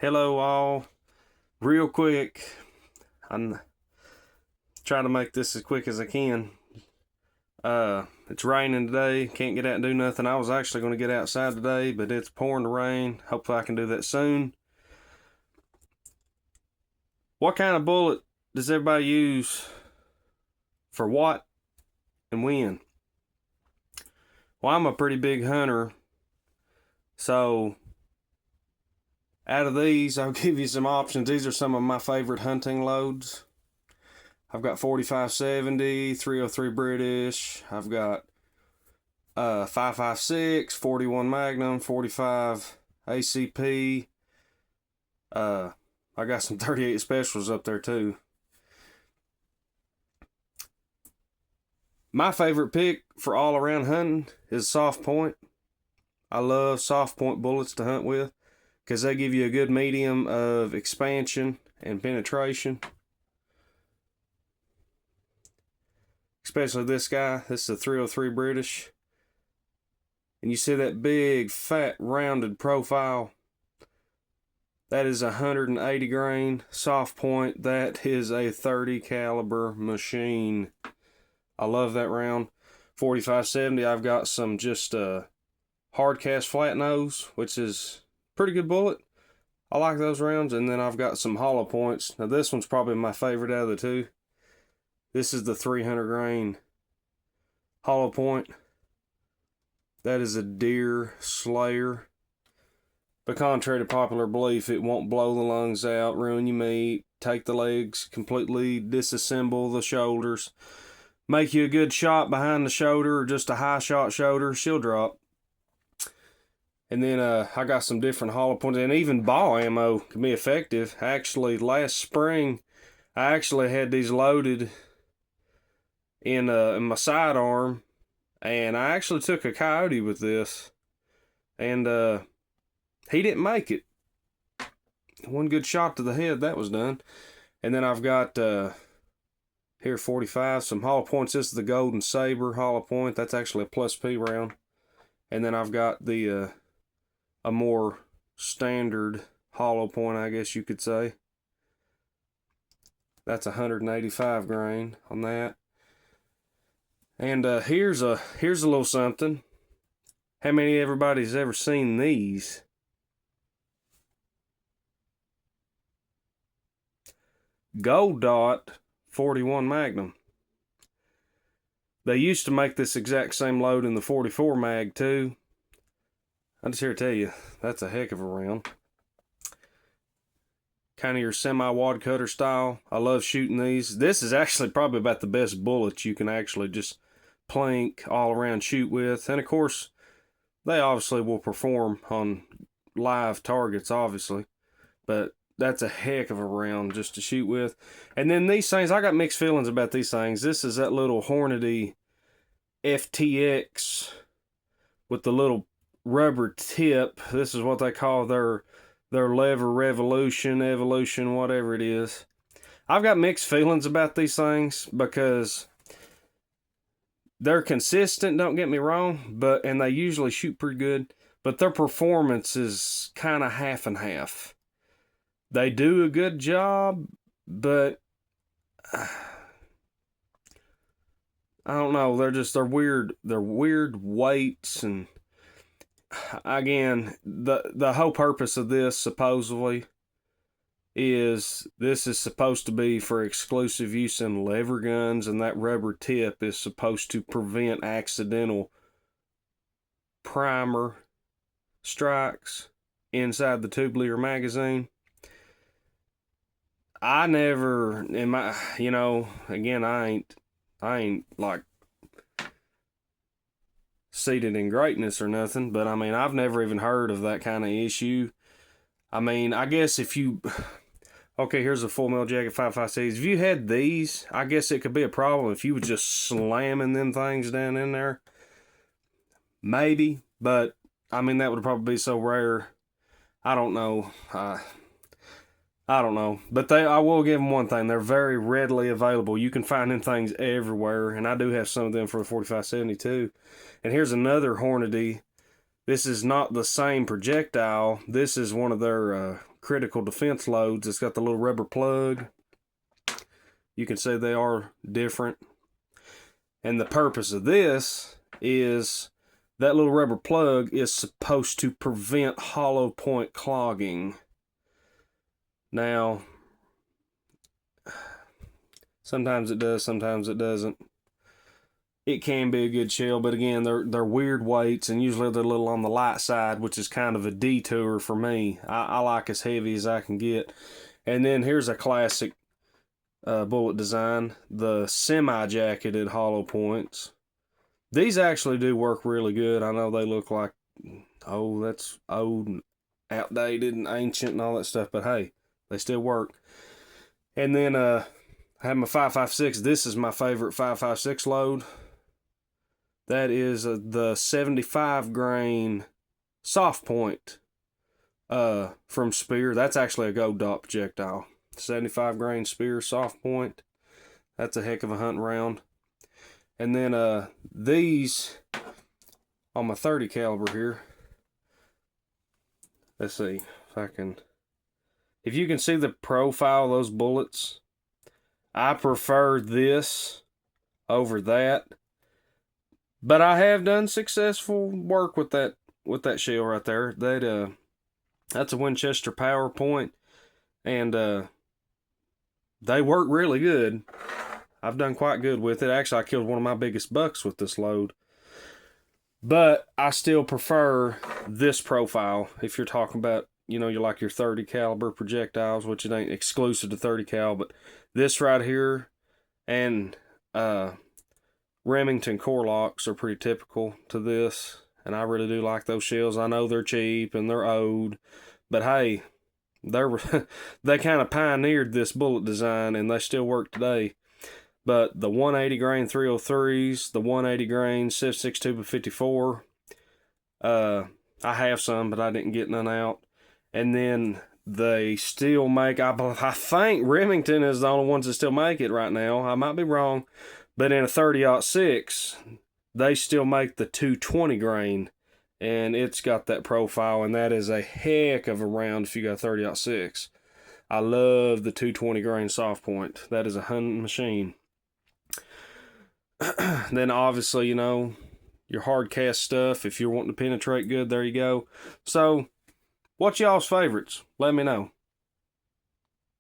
Hello all. Real quick, I'm trying to make this as quick as I can. It's raining today. Can't get out and do nothing. I was actually going to get outside today, but it's pouring the rain. Hopefully I can do that soon. What kind of bullet does everybody use for what and when? Well, I'm a pretty big hunter, so out of these, I'll give you some options. These are some of my favorite hunting loads. I've got 45-70, 303 British. I've got 5.56, 41 Magnum, 45 ACP. I got some 38 specials up there too. My favorite pick for all around hunting is soft point. I love soft point bullets to hunt with because they give you a good medium of expansion and penetration. Especially this guy. This is a 303 British. And you see that big, fat, rounded profile. That is 180 grain soft point. That is a 30 caliber machine. I love that round. 45-70, I've got some just hard cast flat nose, which is pretty good bullet. I like those rounds. And then I've got some hollow points. Now this one's probably my favorite out of the two. This is the 300 grain hollow point. That is a deer slayer. But contrary to popular belief, it won't blow the lungs out, ruin your meat, take the legs, completely disassemble the shoulders, make you a good shot behind the shoulder or just a high shot shoulder, she'll drop. And then I got some different hollow points, and even ball ammo can be effective. Actually, last spring, I actually had these loaded in my sidearm, and I actually took a coyote with this, and he didn't make it. One good shot to the head, that was done. And then I've got here 45, some hollow points. This is the Golden Saber hollow point. That's actually a plus P round. And then I've got the a more standard hollow point, I guess you could say. That's 185 grain on that. And here's a little something. How many of everybody's ever seen these? Gold Dot 41 Magnum. They used to make this exact same load in the 44 mag too. I'm just here to tell you, that's a heck of a round. Kind of your semi-wad cutter style. I love shooting these. This is actually probably about the best bullets you can actually just plank all around shoot with. And of course, they obviously will perform on live targets, obviously. But that's a heck of a round just to shoot with. And then these things, I got mixed feelings about these things. This is that little Hornady FTX with the little rubber tip. This is what they call their lever revolution, evolution, whatever it is. I've got mixed feelings about these things because they're consistent, don't get me wrong, and they usually shoot pretty good, but their performance is kind of half and half. They do a good job, but I don't know, they're weird. They're weird weights, and again, the whole purpose of this supposedly is this is supposed to be for exclusive use in lever guns, and that rubber tip is supposed to prevent accidental primer strikes inside the tubular magazine. I never, in my, again, I ain't like seated in greatness or nothing, but I mean, I've never even heard of that kind of issue. I mean, I guess if you, okay, here's a Full Metal Jacket 5.56. If you had these, I guess it could be a problem if you was just slamming them things down in there. Maybe, but I mean, that would probably be so rare. I don't know. I don't know, but I will give them one thing. They're very readily available. You can find them things everywhere, and I do have some of them for a 45-70 too. And here's another Hornady This is not the same projectile. This is one of their critical defense loads. It's got the little rubber plug. You can see they are different. And the purpose of this is that little rubber plug is supposed to prevent hollow point clogging. Now, sometimes it does, sometimes it doesn't. It can be a good shell, but again, they're weird weights, and usually they're a little on the light side, which is kind of a detour for me. I like as heavy as I can get. And then here's a classic bullet design, the semi-jacketed hollow points. These actually do work really good. I know they look like, oh, that's old and outdated and ancient and all that stuff, but hey, they still work. And then I have my 5.56. This is my favorite 5.56 load. That is the 75 grain soft point from Spear. That's actually a gold dot projectile. 75 grain Spear soft point. That's a heck of a hunting round. And then these on my 30 caliber here. Let's see if I can. If you can see the profile of those bullets, I prefer this over that. But I have done successful work with that shell right there. That's a Winchester Power Point, and they work really good. I've done quite good with it. Actually, I killed one of my biggest bucks with this load. But I still prefer this profile. If you're talking about, you like your 30 caliber projectiles, which it ain't exclusive to 30 cal, but this right here and Remington core locks are pretty typical to this, and I really do like those shells. I know they're cheap and they're old, but hey, they kind of pioneered this bullet design, and they still work today. But the 180 grain 303s, the 180 grain Civ 6 by 54, I have some, but I didn't get none out. And then they still make, I think Remington is the only ones that still make it right now. I might be wrong. But in a 30-06, they still make the 220 grain, and it's got that profile, and that is a heck of a round if you got 30-06. I love the 220 grain soft point. That is a hunting machine. Then obviously, your hard cast stuff, if you're wanting to penetrate good, there you go. So, what's y'all's favorites? Let me know.